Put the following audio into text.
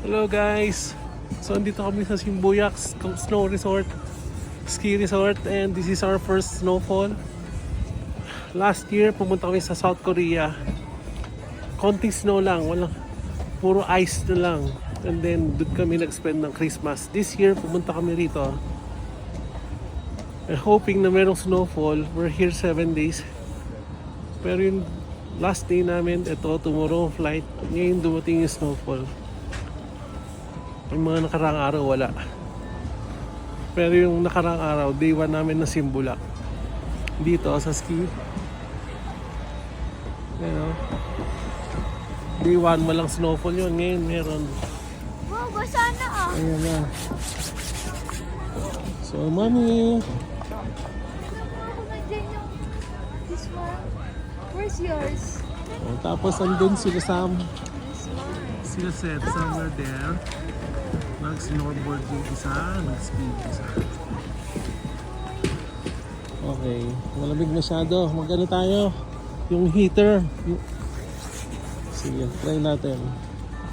Hello guys! So andito kami sa Simbuyak Snow Resort, Ski Resort, and this is our first snowfall. Last year pumunta kami sa South Korea. Konting snow lang, walang, puro ice na lang. And then doon kami nag-spend ng Christmas. This year pumunta kami rito. We're hoping na merong snowfall. We're here 7 days. Pero yung last day namin, ito, tomorrow flight. Ngayon dumating yung snowfall. Yung mga nakaraang araw, wala. Pero yung nakaraang araw, day 1 namin na Simbulak. Dito sa ski. Day 1, walang snowfall yun. Ngayon, meron. Wow, basa na ah. Ayan na. So, mommy. Ako nandiyan yung this one. Where's yours? Oh, tapos andun sila Sam. This one. Sila Seth, somewhere there. Nag-snowboard yung isa, nag-ski yung isa. Okay, malamig masyado. Mag-ano tayo? Yung heater. Sige, try natin.